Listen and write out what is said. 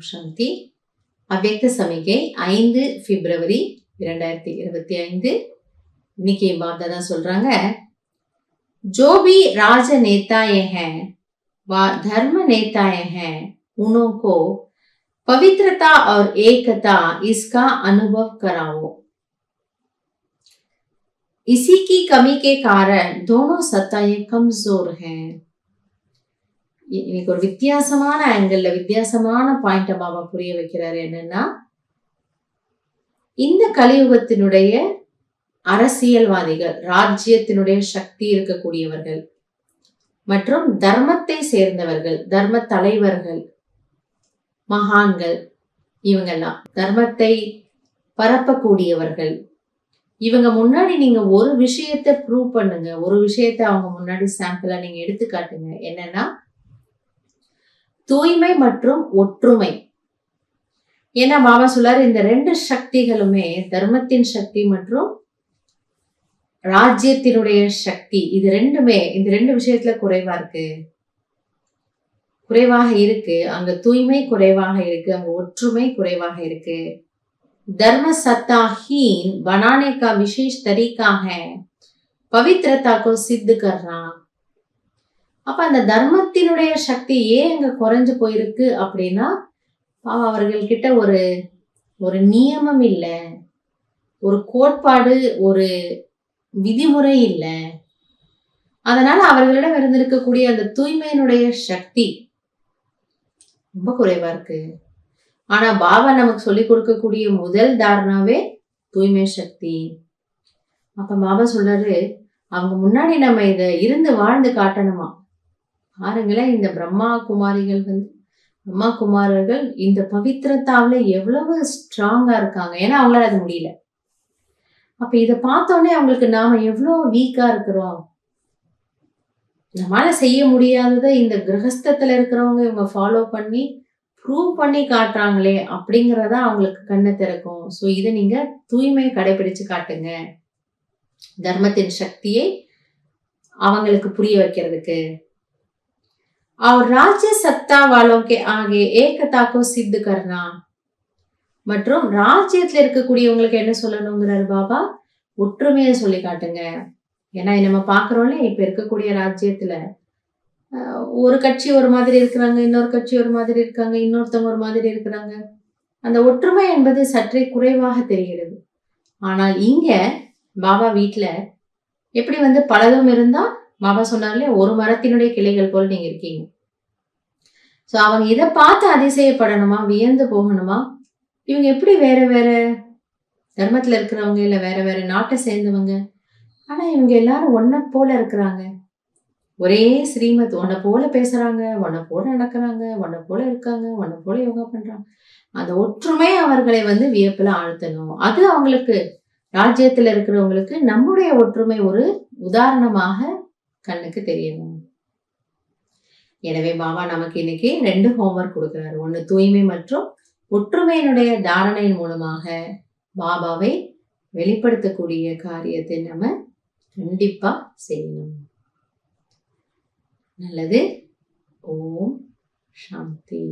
சாந்தி. அவ்யக்த சமிகை 5 பிப்ரவரி 2025. இன்னைக்கு பாப்தாதா சொல்றாங்க, जो भी राजनेताएं हैं व धर्म नेताएं हैं उन्हों को पवित्रता और एकता इसका अनुभव कराओ। इसी की कमी के कारण दोनों सत्ताएं कमजोर हैं. இன்னைக்கு ஒரு வித்தியாசமான ஆங்கிள், வித்தியாசமான பாயிண்ட பாபா புரிய வைக்கிறாரு. என்னன்னா, இந்த கலியுகத்தினுடைய அரசியல்வாதிகள், ராஜ்யத்தினுடைய சக்தி இருக்கக்கூடியவர்கள் மற்றும் தர்மத்தை சேர்ந்தவர்கள், தர்ம தலைவர்கள், மகான்கள், இவங்கெல்லாம் தர்மத்தை பரப்பக்கூடியவர்கள். இவங்க முன்னாடி நீங்க ஒரு விஷயத்தை ப்ரூவ் பண்ணுங்க, ஒரு விஷயத்தை அவங்க முன்னாடி சாம்பிளா நீங்க எடுத்து காட்டுங்க. என்னன்னா, தூய்மை மற்றும் ஒற்றுமை. ஏன்னா பாபா சொல்லாரு, இந்த ரெண்டு சக்திகளுமே, தர்மத்தின் சக்தி மற்றும் ராஜ்யத்தினுடைய சக்தி, இது ரெண்டுமே இந்த ரெண்டு விஷயத்துல குறைவாக இருக்கு. அங்க தூய்மை குறைவாக இருக்கு, அங்க ஒற்றுமை குறைவாக இருக்கு. धर्म सत्ताहीन बनाने का विशेष तरीका है पवित्रता को सिद्ध करना. அப்ப அந்த தர்மத்தினுடைய சக்தி ஏன் அங்க குறைஞ்சு போயிருக்கு அப்படின்னா, அவர்கள் கிட்ட ஒரு நியமம் இல்ல, ஒரு கோட்பாடு, ஒரு விதிமுறை இல்ல. அதனால அவர்களிடம் இருந்திருக்கக்கூடிய அந்த தூய்மையினுடைய சக்தி ரொம்ப குறைவா இருக்கு. ஆனா பாபா நமக்கு சொல்லி கொடுக்கக்கூடிய முதல் தாரணாவே தூய்மை சக்தி. அப்ப பாபா சொல்றாரு, அவங்க முன்னாடி நம்ம இத இருந்து வாழ்ந்து காட்டணுமா. பாருங்களேன், இந்த பிரம்மா குமாரர்கள் இந்த பவித்திரத்தாவில எவ்வளவு ஸ்ட்ராங்கா இருக்காங்க. ஏன்னா அவங்களால அது முடியல. அப்ப இத பார்த்தோன்னே அவங்களுக்கு நாம எவ்வளவு வீக்கா இருக்கிறோம். நம்மளால செய்ய முடியாததை இந்த கிரகஸ்தத்துல இருக்கிறவங்க இவங்க ஃபாலோ பண்ணி ப்ரூவ் பண்ணி காட்டுறாங்களே அப்படிங்கறதா அவங்களுக்கு கண்ணை திறக்கும். ஸோ இதை நீங்க தூய்மையை கடைபிடிச்சு காட்டுங்க, தர்மத்தின் சக்தியை அவங்களுக்கு புரிய வைக்கிறதுக்கு. और राज्य सत्ता वालों के आगे एकता को सिद्ध करना. மற்றும் ராஜ்யத்துல இருக்கக்கூடியவங்களுக்கு என்ன சொல்லணுங்கிறாரு பாபா, ஒற்றுமையை சொல்லி காட்டுங்க. ஏன்னா நம்ம பாக்குறோம்ல, இப்ப இருக்கக்கூடிய ராஜ்யத்துல ஒரு கட்சி ஒரு மாதிரி இருக்கிறாங்க, இன்னொரு கட்சி ஒரு மாதிரி இருக்காங்க, இன்னொருத்தவங்க ஒரு மாதிரி இருக்கிறாங்க. அந்த ஒற்றுமை என்பது சற்றே குறைவாக தெரிகிறது. ஆனால் இங்க பாபா வீட்டுல எப்படி பலதும் இருந்தா, பாபா சொன்னார்ல, ஒரு மரத்தினுடைய கிளைகள் போல் நீங்க இருக்கீங்க. சோ அவங்க இதை பார்த்து அதிசயப்படணுமா, வியந்து போகணுமா, இவங்க எப்படி வேற வேற தர்மத்துல இருக்கிறவங்க, இல்ல வேற வேற நாட்டை சேர்ந்தவங்க, ஆனா இவங்க எல்லாரும் ஒன்ன போல இருக்கிறாங்க, ஒரே ஸ்ரீமத், உன்னை போல பேசுறாங்க, உன்னை போல நடக்கிறாங்க, உன்னை போல இருக்காங்க, உன்னை போல யோகா பண்றாங்க. அந்த ஒற்றுமை அவர்களை வியப்புல ஆழ்த்தணும். அது அவங்களுக்கு, ராஜ்யத்துல இருக்கிறவங்களுக்கு நம்முடைய ஒற்றுமை ஒரு உதாரணமாக கண்ணுக்கு தெரியணும். எனவே பாபா நமக்கு இன்னைக்கு 2 ஹோம்வொர்க் கொடுக்கிறாரு. ஒண்ணு தூய்மை மற்றும் ஒற்றுமையினுடைய தாரணையின் மூலமாக பாபாவை வெளிப்படுத்தக்கூடிய காரியத்தை நம்ம கண்டிப்பா செய்யணும். நல்லது. ஓம் சாந்தி.